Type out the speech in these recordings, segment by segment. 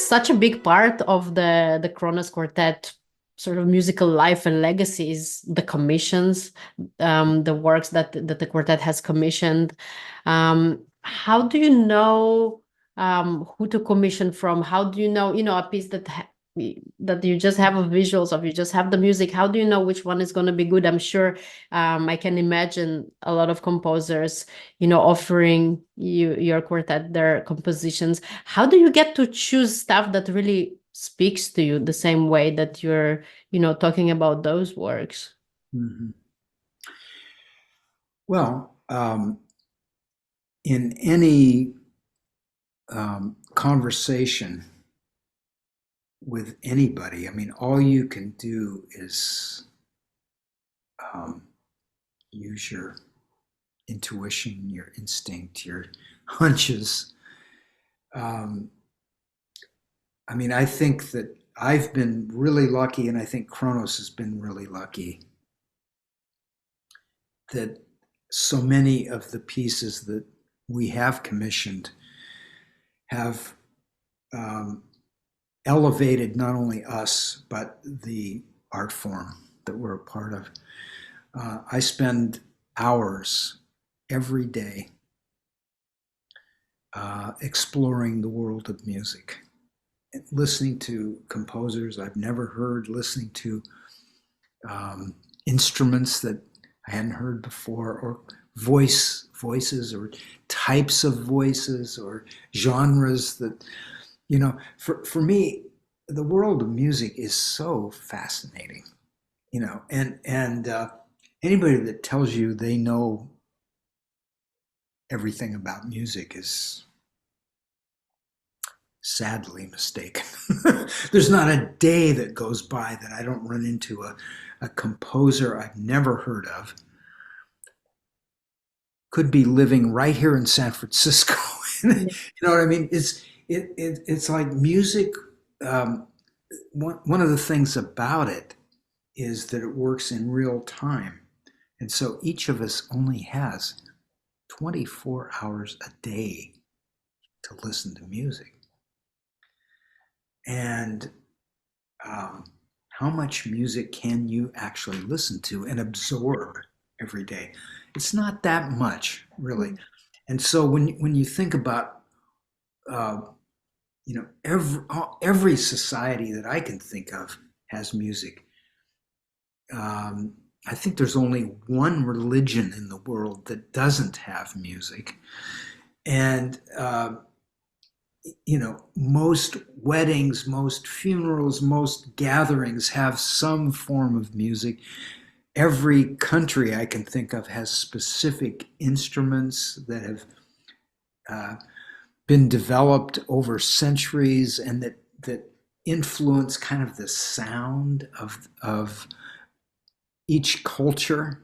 such a big part of the Kronos Quartet sort of musical life and legacy is the commissions, the works that the quartet has commissioned. How do you know who to commission from? How do you know, a piece that you just have a visuals of, you just have the music? How do you know which one is going to be good? I'm sure I can imagine a lot of composers, offering your quartet their compositions. How do you get to choose stuff that really speaks to you the same way that you're, talking about those works? Mhm. Well, in any conversation with anybody, I mean, all you can do is um, use your intuition, your instinct, your hunches. Um, I mean, I think that I've been really lucky, and I think Kronos has been really lucky that so many of the pieces that we have commissioned have um, elevated not only us, but the art form that we're a part of. I spend hours every day exploring the world of music, listening to composers I've never heard, listening to instruments that I hadn't heard before, or voices, or types of voices, or genres that, for me, the world of music is so fascinating, and anybody that tells you they know everything about music is sadly mistaken. There's not a day that goes by that I don't run into a composer I've never heard of. Could be living right here in San Francisco. You know what I mean? It's like music. Um, one of the things about it is that it works in real time, and so each of us only has 24 hours a day to listen to music. And how much music can you actually listen to and absorb every day? It's not that much, really. And so when you think about uh, every society that I can think of has music. I think there's only one religion in the world that doesn't have music, and most weddings, most funerals, most gatherings have some form of music. Every country I can think of has specific instruments that have uh, been developed over centuries, and that influence kind of the sound of each culture.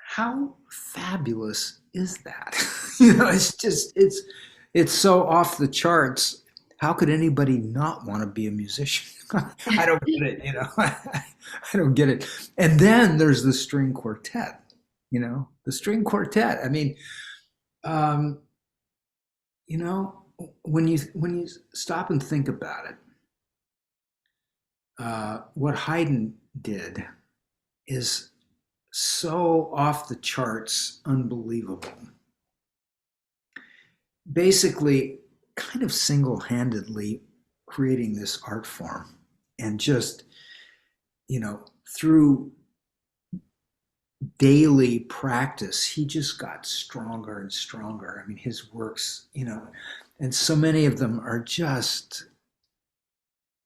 How fabulous is that? It's so off the charts. How could anybody not want to be a musician? I don't get it, I don't get it. And then there's the string quartet, the string quartet. I mean, um, when you stop and think about it, what Haydn did is so off the charts, unbelievable. Basically, kind of single-handedly creating this art form, and just, through daily practice, he just got stronger and stronger. I mean, his works, and so many of them are just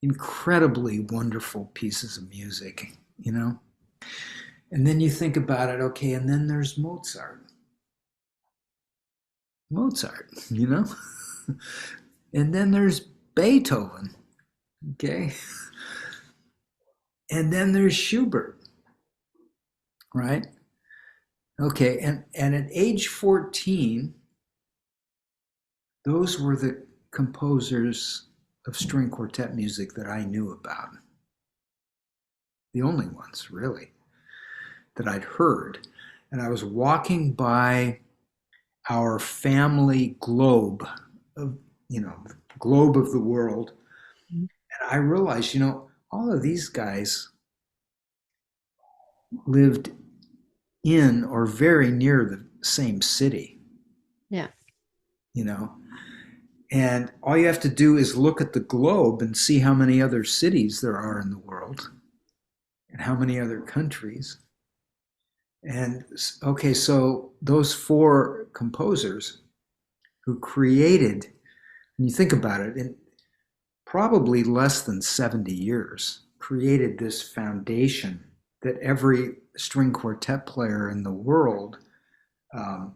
incredibly wonderful pieces of music. And then you think about it, okay, and then there's Mozart. Mozart. And then there's Beethoven, okay? And then there's Schubert, right? Okay, and at age 14, those were the composers of string quartet music that I knew about. The only ones, really, that I'd heard. And I was walking by our family globe of globe of the world. Mhm. And I realized, all of these guys lived in or very near the same city, Yeah. you know. And all you have to do is look at the globe and see how many other cities there are in the world and how many other countries. And okay, so those four composers who created, when you think about it, in probably less than 70 years, created this foundation that every string quartet player in the world um,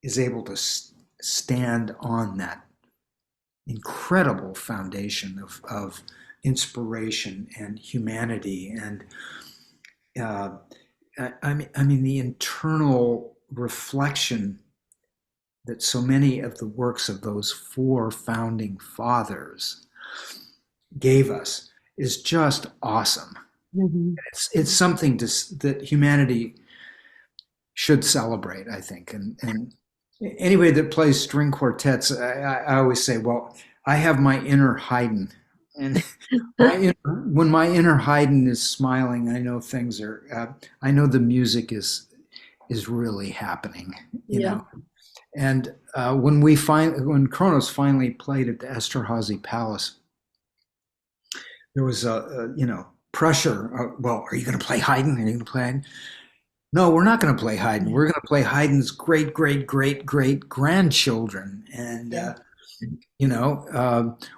is able to stand on, that incredible foundation of inspiration and humanity and uh, I mean the internal reflection that so many of the works of those four founding fathers gave us is just awesome. Mhm. It's something that humanity should celebrate, I think. And anybody that plays string quartets, I always say, well, I have my inner Haydn, and when my inner Haydn is smiling, I know things are. I know the music is really happening, Yeah. And when Kronos finally played at the Esterhazy Palace, there was pressure. Well, are you going to play Haydn? Are you going to play Haydn? No, we're not going to play Haydn. We're going to play Haydn's great, great, great, great grandchildren, and Yeah.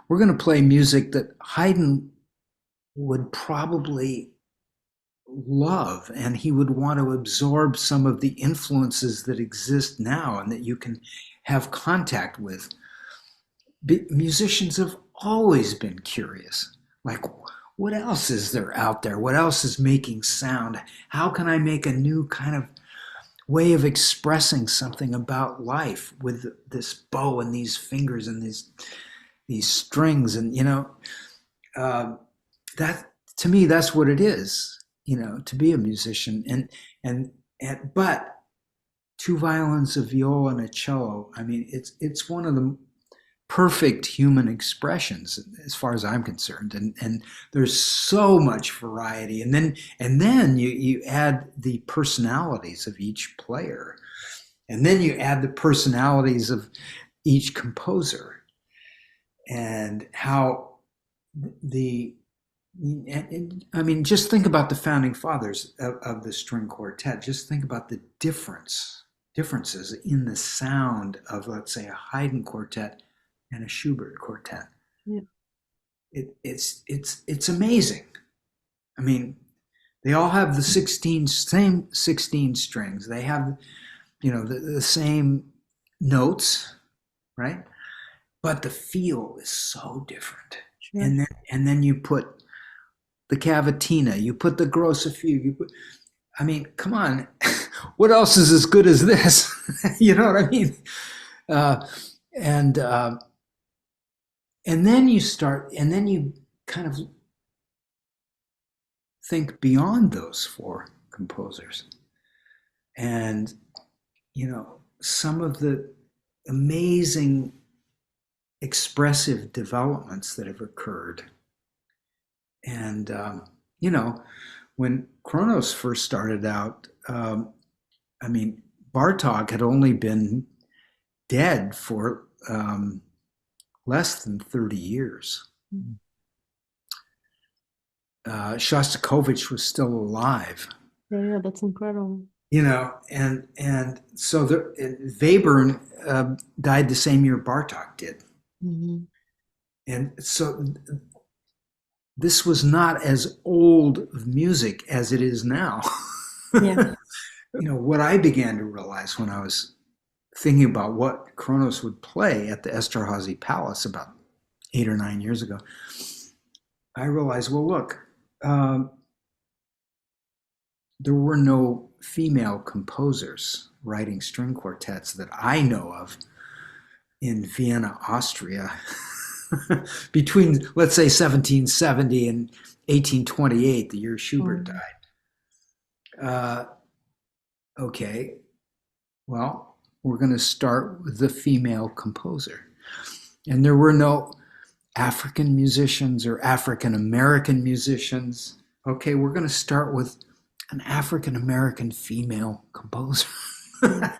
we're going to play music that Haydn would probably love, and he would want to absorb some of the influences that exist now and that you can have contact with. Musicians have always been curious, like, what else is there out there? What else is making sound? How can I make a new kind of way of expressing something about life with this bow and these fingers and these strings? And uh, that, to me, that's what it is, to be a musician. And but two violins, a viola, and a cello, I mean, it's one of the perfect human expressions as far as I'm concerned. And there's so much variety. And then you add the personalities of each player. And then you add the personalities of each composer, and how the I mean, just think about the founding fathers of the string quartet. Just think about the differences in the sound of, let's say, a Haydn quartet and a Schubert quartet. Yeah. It's amazing. I mean, they all have the same 16 strings. They have the same notes, right? But the feel is so different. Sure. And then you put the cavatina, you put the grosse fugue, I mean, come on, what else is as good as this? You know what I mean? Uh, and and then you kind of think beyond those four composers, and some of the amazing expressive developments that have occurred. And when Kronos first started out, I mean, Bartok had only been dead for less than 30 years. Shostakovich was still alive. Yeah, that's incredible. And so Webern died the same year Bartok did. Mm-hmm. And so this was not as old of music as it is now. Yeah. What I began to realize when I was thinking about what Kronos would play at the Esterhazy Palace about 8 or 9 years ago, I realized, well, look, there were no female composers writing string quartets that I know of in Vienna, Austria, between, let's say, 1770 and 1828, the year Schubert died. Okay, well, we're going to start with the female composer. And there were no African musicians or African American musicians. Okay, we're going to start with an African American female composer. Mm.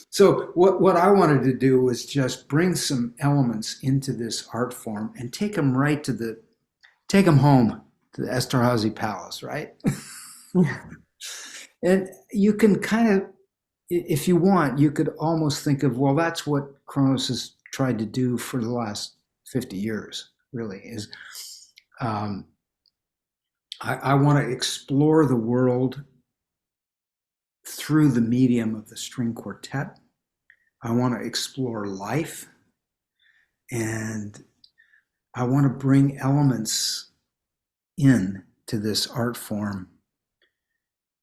So what I wanted to do was just bring some elements into this art form and take them home to the Esterhazy Palace, right? And you can kind of, if you want, you could almost think of, well, that's what Kronos has tried to do for the last 50 years, really, is um, I want to explore the world through the medium of the string quartet. I want to explore life, and I want to bring elements in to this art form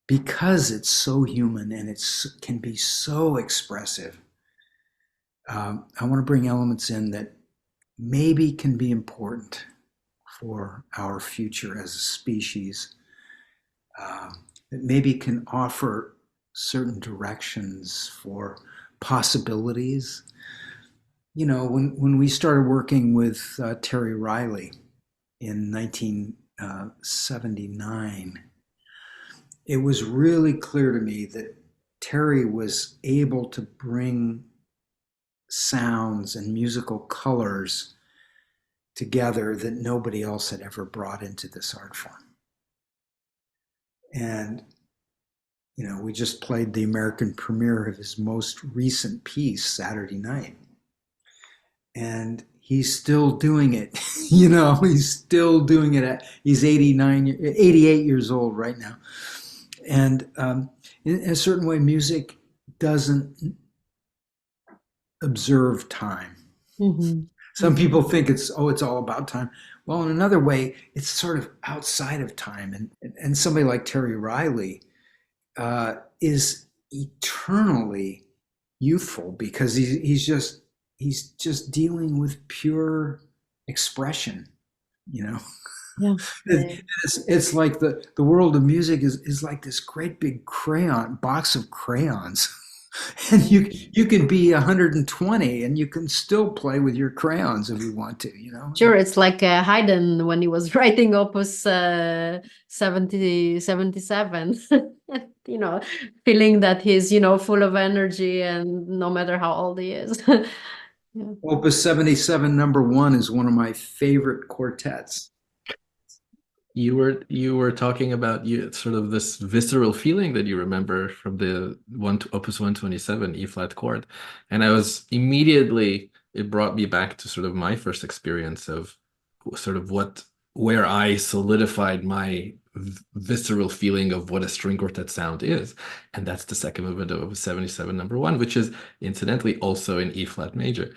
because it's so human and it can be so expressive. I want to bring elements in that maybe can be important for our future as a species, that maybe can offer certain directions for possibilities. You know, when we started working with Terry Riley in 1979, it was really clear to me that Terry was able to bring sounds and musical colors together that nobody else had ever brought into this art form. And, you know, we just played the American premiere of his most recent piece Saturday night. And he's still doing it. You know, he's still doing it. He's 88 years old right now. And in a certain way, music doesn't observe time. Mm-hmm. Some people think it's all about time. Well, in another way, it's sort of outside of time. And somebody like Terry Riley is eternally youthful because he's just dealing with pure expression, you know. Yeah. It's like the world of music is like this great big crayon box of crayons. And you can be 120 and you can still play with your crayons if you want to, you know. Sure, it's like Haydn when he was writing Opus 77, you know, feeling that he's, you know, full of energy and no matter how old he is. Yeah. Opus 77 number 1 is one of my favorite quartets. You were talking about you sort of this visceral feeling that you remember from the Opus 127 E flat chord, and I was immediately it brought me back to sort of my first experience of sort of where I solidified my visceral feeling of what a string quartet sound is, and that's the second movement of Opus 77 number 1, which is incidentally also in E flat major.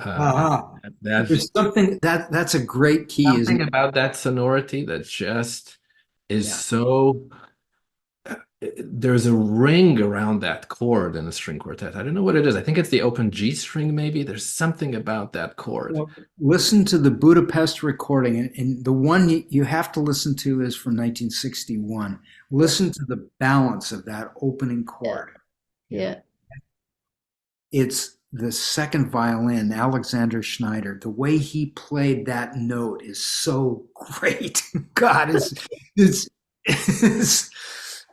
Ah, That's there's something that's a great key, isn't something it? about that sonority that just is Yeah. so there's a ring around that chord in a string quartet. I don't know what it is. I think it's the open G string, maybe. There's something about that chord. Well, listen to the Budapest recording, and the one you have to listen to is from 1961. Listen to the balance of that opening Yeah. chord. Yeah. It's the second violin, Alexander Schneider. The way he played that note is so great. God, it's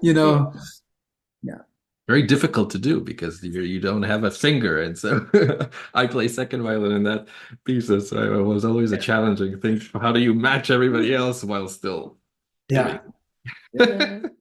you know, yeah. Very difficult to do because you don't have a finger. And so I play second violin in that piece. So it was always a challenging thing. How do you match everybody else while still doing Yeah. it?